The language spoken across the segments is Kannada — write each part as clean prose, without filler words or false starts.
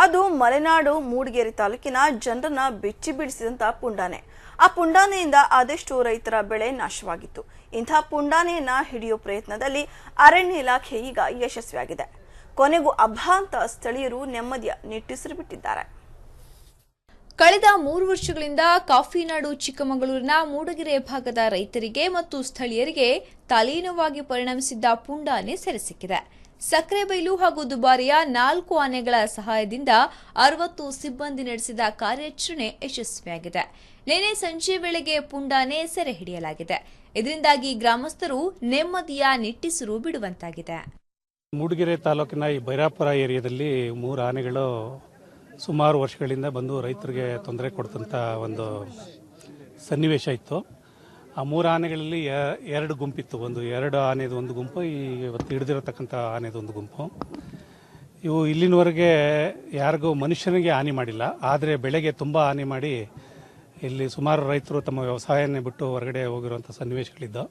ಅದು ಮಲೆನಾಡು ಮೂಡಿಗೆರೆ ತಾಲೂಕಿನ ಜನರನ್ನ ಬೆಚ್ಚಿ ಬೀಳಿಸಿದಂತ ಪುಂಡಾನೆ. ಆ ಪುಂಡಾನೆಯಿಂದ ಅದೆಷ್ಟೋ ರೈತರ ಬೆಳೆ ನಾಶವಾಗಿತ್ತು. ಇಂಥ ಪುಂಡಾನೆಯನ್ನ ಹಿಡಿಯೋ ಪ್ರಯತ್ನದಲ್ಲಿ ಅರಣ್ಯ ಇಲಾಖೆ ಈಗ ಯಶಸ್ವಿಯಾಗಿದೆ. ಕೊನೆಗೂ ಅಭಾಂತ ಸ್ಥಳೀಯರು ನೆಮ್ಮದಿಯ ನಿಟ್ಟುಸಿರು ಬಿಟ್ಟಿದ್ದಾರೆ. ಕಳೆದ 3 ವರ್ಷಗಳಿಂದ ಕಾಫಿನಾಡು ಚಿಕ್ಕಮಗಳೂರಿನ ಮೂಡಿಗೆರೆ ಭಾಗದ ರೈತರಿಗೆ ಮತ್ತು ಸ್ಥಳೀಯರಿಗೆ ತಲೆನೋವಾಗಿ ಪರಿಣಮಿಸಿದ್ದ ಪುಂಡಾನೆ ಸೆರೆಸಿಕ್ಕಿದೆ. ಸಕ್ಕರೆಬೈಲು ಹಾಗೂ ದುಬಾರಿಯ 4 ಆನೆಗಳ ಸಹಾಯದಿಂದ 60 ಸಿಬ್ಬಂದಿ ನಡೆಸಿದ ಕಾರ್ಯಾಚರಣೆ ಯಶಸ್ವಿಯಾಗಿದೆ. ನಿನ್ನೆ ಸಂಜೆ ವೇಳೆಗೆ ಪುಂಡಾನೆ ಸೆರೆ ಹಿಡಿಯಲಾಗಿದೆ. ಇದರಿಂದಾಗಿ ಗ್ರಾಮಸ್ಥರು ನೆಮ್ಮದಿಯ ನಿಟ್ಟುಸಿರು ಬಿಡುವಂತಾಗಿದೆ. ಮೂಡಿಗೆರೆ ತಾಲೂಕಿನ ಈ ಬೈರಾಪುರ ಏರಿಯಾದಲ್ಲಿ 3 ಆನೆಗಳು ಸುಮಾರು ವರ್ಷಗಳಿಂದ ಬಂದು ರೈತರಿಗೆ ತೊಂದರೆ ಕೊಡ್ತಂಥ ಒಂದು ಸನ್ನಿವೇಶ ಇತ್ತು. ಆ 3 ಆನೆಗಳಲ್ಲಿ 2 ಗುಂಪಿತ್ತು. ಒಂದು 2 ಆನೆದು ಒಂದು ಗುಂಪು, ಇವತ್ತು ಹಿಡಿದಿರತಕ್ಕಂಥ ಆನೆದು ಒಂದು ಗುಂಪು. ಇವು ಇಲ್ಲಿನವರೆಗೆ ಯಾರಿಗೂ ಮನುಷ್ಯನಿಗೆ ಹಾನಿ ಮಾಡಿಲ್ಲ, ಆದರೆ ಬೆಳೆಗೆ ತುಂಬ ಹಾನಿ ಮಾಡಿ ಇಲ್ಲಿ ಸುಮಾರು ರೈತರು ತಮ್ಮ ವ್ಯವಸಾಯನೇ ಬಿಟ್ಟು ಹೊರಗಡೆ ಹೋಗಿರುವಂಥ ಸನ್ನಿವೇಶಗಳಿದ್ದು,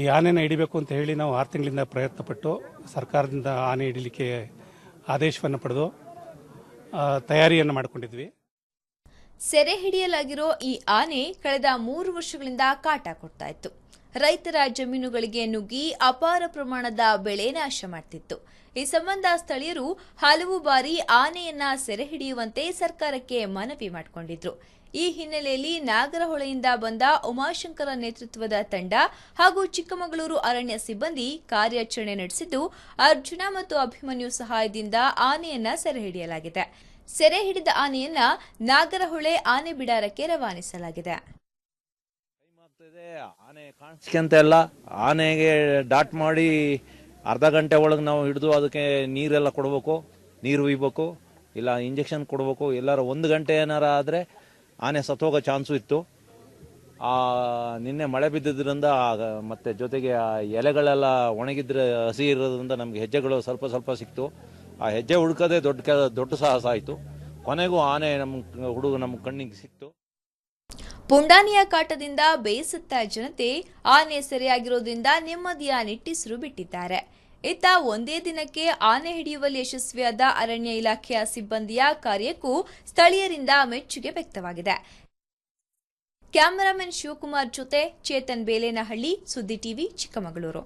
ಈ ಆನೆನ ಹಿಡಿಬೇಕು ಅಂತ ಹೇಳಿ ನಾವು 6 ತಿಂಗಳಿಂದ ಪ್ರಯತ್ನಪಟ್ಟು ಸರ್ಕಾರದಿಂದ ಆನೆ ಹಿಡಿಲಿಕ್ಕೆ ಆದೇಶವನ್ನು ಪಡೆದು ತಯಾರಿಯನ್ನು ಮಾಡಿಕೊಂಡಿದ್ವಿ. ಸೆರೆ ಹಿಡಿಯಲಾಗಿರೋ ಈ ಆನೆ ಕಳೆದ 3 ವರ್ಷಗಳಿಂದ ಕಾಟ ಕೊಡ್ತಾ ಇತ್ತು. ರೈತರ ಜಮೀನುಗಳಿಗೆ ನುಗ್ಗಿ ಅಪಾರ ಪ್ರಮಾಣದ ಬೆಳೆ ನಾಶ ಮಾಡ್ತಿತ್ತು. ಈ ಸಂಬಂಧ ಸ್ಥಳೀಯರು ಹಲವು ಬಾರಿ ಆನೆಯನ್ನ ಸೆರೆ ಹಿಡಿಯುವಂತೆ ಸರ್ಕಾರಕ್ಕೆ ಮನವಿ ಮಾಡಿಕೊಂಡಿದ್ರು. ಈ ಹಿನ್ನೆಲೆಯಲ್ಲಿ ನಾಗರಹೊಳೆಯಿಂದ ಬಂದ ಉಮಾಶಂಕರ ನೇತೃತ್ವದ ತಂಡ ಹಾಗೂ ಚಿಕ್ಕಮಗಳೂರು ಅರಣ್ಯ ಸಿಬ್ಬಂದಿ ಕಾರ್ಯಾಚರಣೆ ನಡೆಸಿದ್ದು, ಅರ್ಜುನ ಮತ್ತು ಅಭಿಮನ್ಯು ಸಹಾಯದಿಂದ ಆನೆಯನ್ನ ಸೆರೆ ಹಿಡಿಯಲಾಗಿದೆ. ಸೆರೆ ಹಿಡಿದ ಆನೆಯನ್ನ ನಾಗರಹೊಳೆ ಆನೆ ಬಿಡಾರಕ್ಕೆ ರವಾನಿಸಲಾಗಿದೆ. ಆನೆ ಕಾಣಿಸ್ಕೊಂತ ಇಲ್ಲ, ಆನೆಗೆ ಡಾಟ್ ಮಾಡಿ ಅರ್ಧ ಗಂಟೆ ಒಳಗೆ ನಾವು ಹಿಡಿದು ಅದಕ್ಕೆ ನೀರೆಲ್ಲ ಕೊಡಬೇಕು, ನೀರು ಹುಯ್ಬೇಕು, ಇಲ್ಲ ಇಂಜೆಕ್ಷನ್ ಕೊಡಬೇಕು. ಎಲ್ಲಾರು 1 ಗಂಟೆ ಏನಾರ ಆದರೆ ಆನೆ ಸತ್ತೋಗೋ ಚಾನ್ಸು ಇತ್ತು. ನಿನ್ನೆ ಮಳೆ ಬಿದ್ದಿದ್ದರಿಂದ ಮತ್ತೆ ಜೊತೆಗೆ ಎಲೆಗಳೆಲ್ಲ ಒಣಗಿದ್ರೆ ಹಸಿ ಇರೋದ್ರಿಂದ ನಮಗೆ ಹೆಜ್ಜೆಗಳು ಸ್ವಲ್ಪ ಸಿಕ್ತು. ಆ ಹೆಜ್ಜೆ ಹುಡುಕದೆ ದೊಡ್ಡ ಸಾಹಸ ಆಯಿತು. ಕೊನೆಗೂ ಆನೆ ನಮ್ಮ ಕಣ್ಣಿಗೆ ಸಿಕ್ತು. ಪುಂಡಾನೆಯ ಕಾಟದಿಂದ ಬೇಸತ್ತ ಜನತೆ ಆನೆ ಸೆರೆಯಾಗಿರೋದ್ರಿಂದ ನೆಮ್ಮದಿಯ ನಿಟ್ಟುಸಿರು ಬಿಟ್ಟಿದ್ದಾರೆ. ಇತ್ತ ಒಂದೇ ದಿನಕ್ಕೆ ಆನೆ ಹಿಡಿಯುವಲ್ಲಿ ಯಶಸ್ವಿಯಾದ ಅರಣ್ಯ ಇಲಾಖೆಯ ಸಿಬ್ಬಂದಿಯ ಕಾರ್ಯಕ್ಕೂ ಸ್ಥಳೀಯರಿಂದ ಮೆಚ್ಚುಗೆ ವ್ಯಕ್ತವಾಗಿದೆ. ಕ್ಯಾಮರಾಮನ್ ಶಿವಕುಮಾರ್ ಜೊತೆ ಚೇತನ್ ಬೇಲೇನಹಳ್ಳಿ, ಸುದ್ದಿ ಟಿವಿ, ಚಿಕ್ಕಮಗಳೂರು.